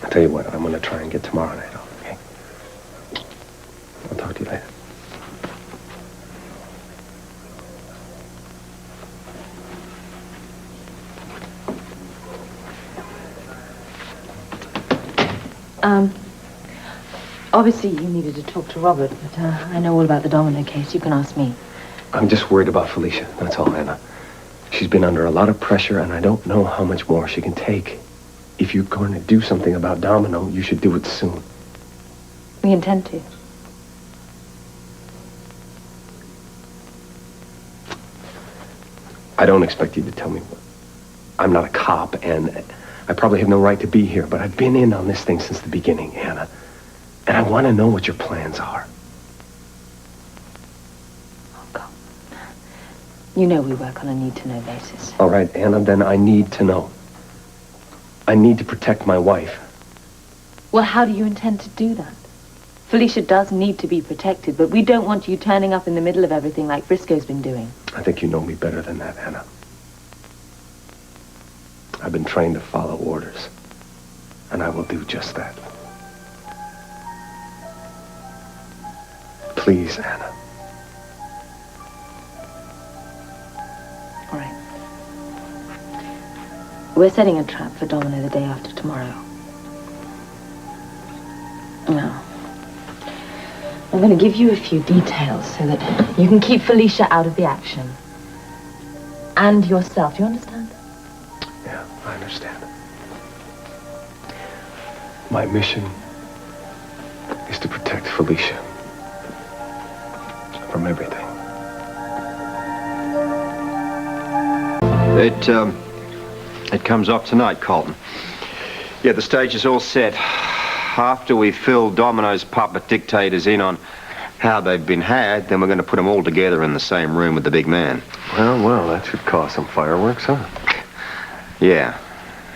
I'll tell you what, I'm going to try and get tomorrow night off, okay? I'll talk to you later. Obviously you needed to talk to Robert, but I know all about the Domino case. You can ask me. I'm just worried about Felicia, that's all, Anna. She's been under a lot of pressure, and I don't know how much more she can take. If you're going to do something about Domino, you should do it soon. We intend to. I don't expect you to tell me what. I'm not a cop, and I probably have no right to be here, but I've been in on this thing since the beginning, Anna. And I want to know what your plans are. You know we work on a need-to-know basis. All right, Anna, then I need to know. I need to protect my wife. Well, how do you intend to do that? Felicia does need to be protected, but we don't want you turning up in the middle of everything like Frisco's been doing. I think you know me better than that, Anna. I've been trained to follow orders, and I will do just that. Please, Anna. All right. We're setting a trap for Domino the day after tomorrow. Now, I'm going to give you a few details so that you can keep Felicia out of the action. And yourself, do you understand? Yeah, I understand. My mission is to protect Felicia from everything. It comes off tonight, Colton. Yeah, the stage is all set. After we fill Domino's puppet dictators in on how they've been had, then we're going to put them all together in the same room with the big man. Well, that should cause some fireworks, huh? Yeah.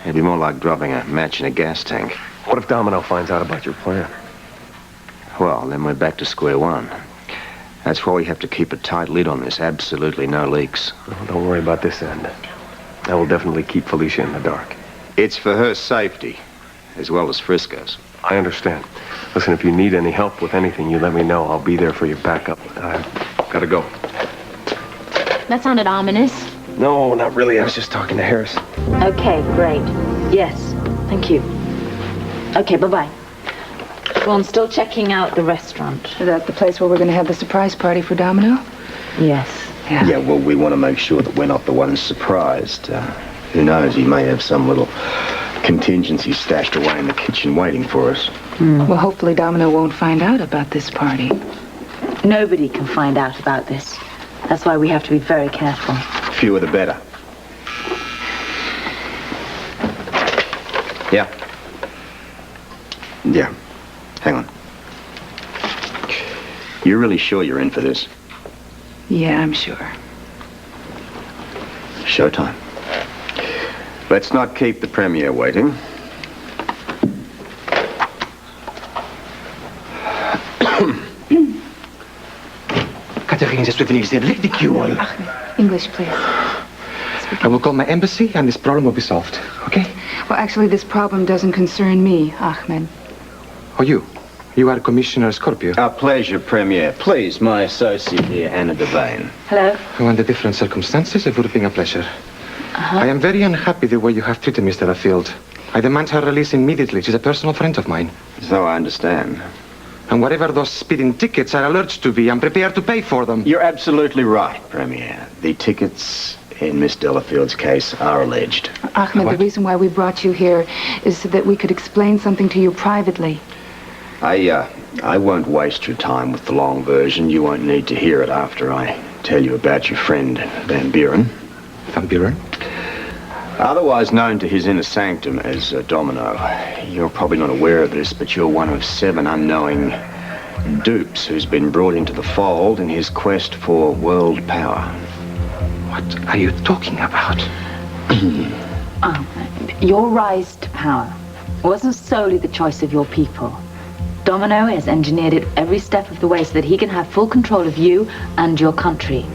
It'd be more like dropping a match in a gas tank. What if Domino finds out about your plan? Well, then we're back to square one. That's why we have to keep a tight lid on this. Absolutely no leaks. Oh, don't worry about this end. I will definitely keep Felicia in the dark. It's for her safety, as well as Frisco's. I understand. Listen, if you need any help with anything, you let me know. I'll be there for your backup. Gotta go. That sounded ominous. No, not really. I was just talking to Harris. Okay, great. Yes, thank you. Okay, bye-bye. Well, I'm still checking out the restaurant. Is that the place where we're going to have the surprise party for Domino? Yes. Yeah, well, we want to make sure that we're not the ones surprised. Who knows, he may have some little contingency stashed away in the kitchen waiting for us. Well, hopefully Domino won't find out about this party. Nobody can find out about this. That's why we have to be very careful. Fewer the better. Yeah. Yeah. Hang on. You're really sure you're in for this? Yeah, I'm sure. Showtime. Let's not keep the premier waiting. Catherine, je suis venu ici ridicule. English, please. I will call my embassy and this problem will be solved, okay? Well, actually, this problem doesn't concern me, Ahmed. Oh, you? You are Commissioner Scorpio? A pleasure, Premier. Please, my associate here, Anna Devane. Hello. Under different circumstances, it would have been a pleasure. I am very unhappy the way you have treated Miss Delafield. I demand her release immediately. She's a personal friend of mine. So I understand. And whatever those speeding tickets are alleged to be, I'm prepared to pay for them. You're absolutely right, Premier. The tickets in Miss Delafield's case are alleged. Ahmed, the reason why we brought you here is so that we could explain something to you privately. I won't waste your time with the long version. You won't need to hear it after I tell you about your friend, Van Buren. Van Buren? Otherwise known to his inner sanctum as Domino. You're probably not aware of this, but you're one of 7 unknowing dupes who's been brought into the fold in his quest for world power. What are you talking about? Your rise to power wasn't solely the choice of your people. Domino has engineered it every step of the way so that he can have full control of you and your country.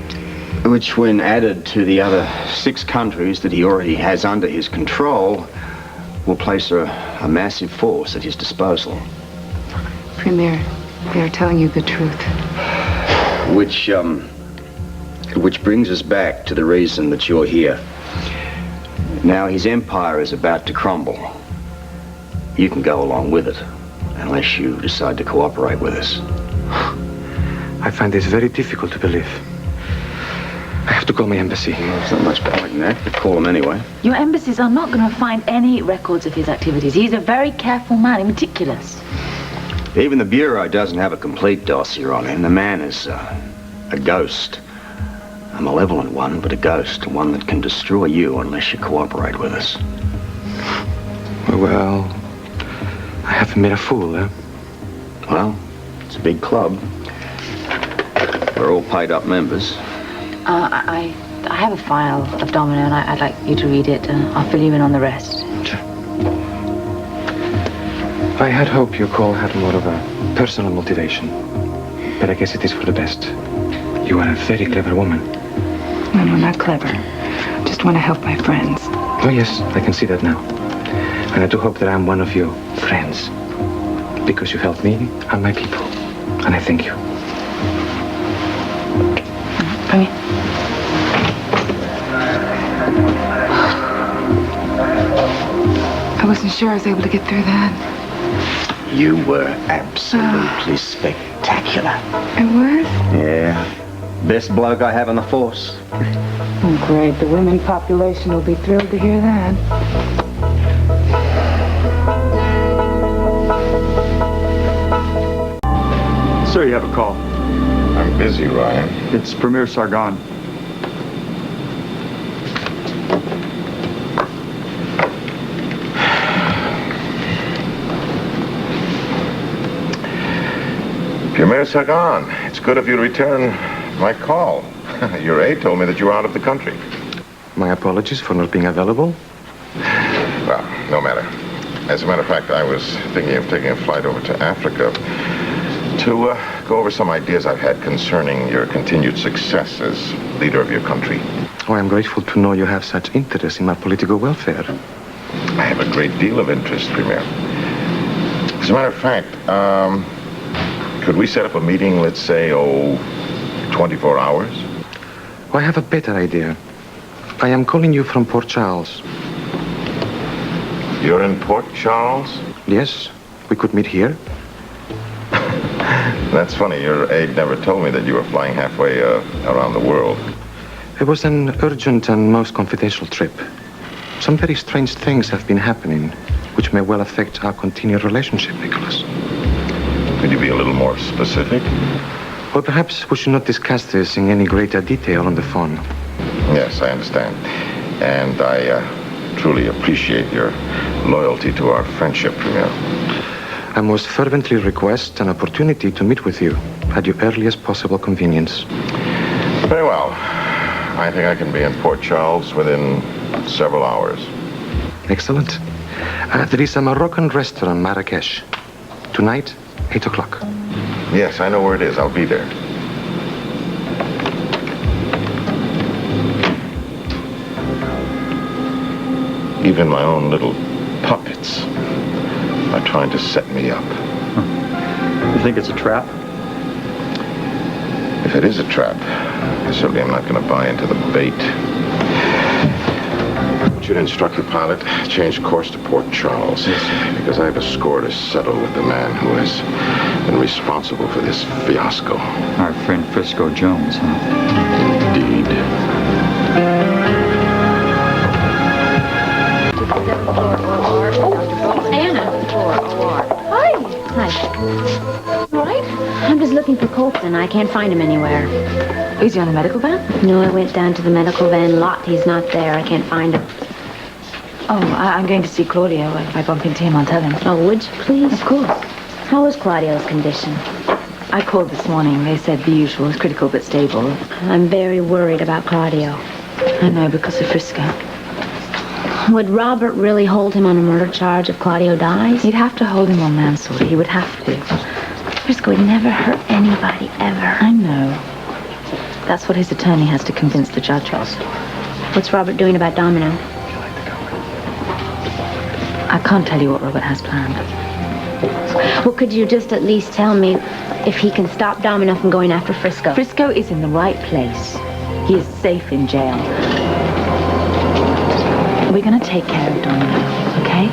Which, when added to the other 6 countries that he already has under his control, will place a massive force at his disposal. Premier, they are telling you the truth. Which brings us back to the reason that you're here. Now his empire is about to crumble. You can go along with it, unless you decide to cooperate with us. I find this very difficult to believe. I have to call my embassy. Well, it's not much point in that, but call him anyway. Your embassies are not going to find any records of his activities. He's a very careful man, meticulous. Even the Bureau doesn't have a complete dossier on him. The man is a ghost. A malevolent one, but a ghost. One that can destroy you unless you cooperate with us. Well, I haven't made a fool, eh? Well, it's a big club. We're all paid up members. I have a file of Domino, and I'd like you to read it. I'll fill you in on the rest. Sure. I had hoped your call had more of a personal motivation. But I guess it is for the best. You are a very clever woman. No, not clever. Just want to help my friends. Oh, yes, I can see that now. And I do hope that I'm one of your friends. Because you helped me and my people. And I thank you. Come here. I wasn't sure I was able to get through that. You were absolutely spectacular. spectacular. It was? Yeah. Best bloke I have on the force. Oh, great. The women population will be thrilled to hear that. Sir, you have a call. I'm busy, Ryan. It's Premier Sargon. Premier Sargon, it's good of you to return my call. Your aide told me that you were out of the country. My apologies for not being available. Well, no matter. As a matter of fact, I was thinking of taking a flight over to Africa to go over some ideas I've had concerning your continued success as leader of your country. Oh, I'm grateful to know you have such interest in my political welfare. I have a great deal of interest, Premier. As a matter of fact, could we set up a meeting, let's say, 24 hours? Oh, I have a better idea. I am calling you from Port Charles. You're in Port Charles? Yes, we could meet here. That's funny. Your aide never told me that you were flying halfway around the world. It was an urgent and most confidential trip. Some very strange things have been happening, which may well affect our continued relationship, Nicholas. Could you be a little more specific? Well, perhaps we should not discuss this in any greater detail on the phone. Yes, I understand. And I truly appreciate your loyalty to our friendship, Premier. I most fervently request an opportunity to meet with you at your earliest possible convenience. Very well. I think I can be in Port Charles within several hours. Excellent. There is a Moroccan restaurant, Marrakesh. Tonight, 8 o'clock. Yes, I know where it is. I'll be there. Even my own little puppets are trying to set me up. You think it's a trap? If it is a trap, I certainly am not going to buy into the bait. I want you to instruct your pilot, change course to Port Charles, because I have a score to settle with the man who has been responsible for this fiasco. Our friend Frisco Jones, huh? Indeed. Hi. Right? I'm just looking for Colton. I can't find him anywhere. Is he on the medical van? No, I went down to the medical van lot. He's not there. I can't find him. Oh, I'm going to see Claudio. If I bump into him, I'll tell him. Oh, would you please? Of course. How is Claudio's condition? I called this morning. They said the usual is critical but stable. I'm very worried about Claudio. I know, because of Frisco. Would Robert really hold him on a murder charge if Claudio dies? He'd have to hold him on manslaughter. He would have to. Frisco would never hurt anybody, ever. I know. That's what his attorney has to convince the judge of. What's Robert doing about Domino? I can't tell you what Robert has planned. Well, could you just at least tell me if he can stop Domino from going after Frisco? Frisco is in the right place. He is safe in jail. We're going to take care of Domino, okay?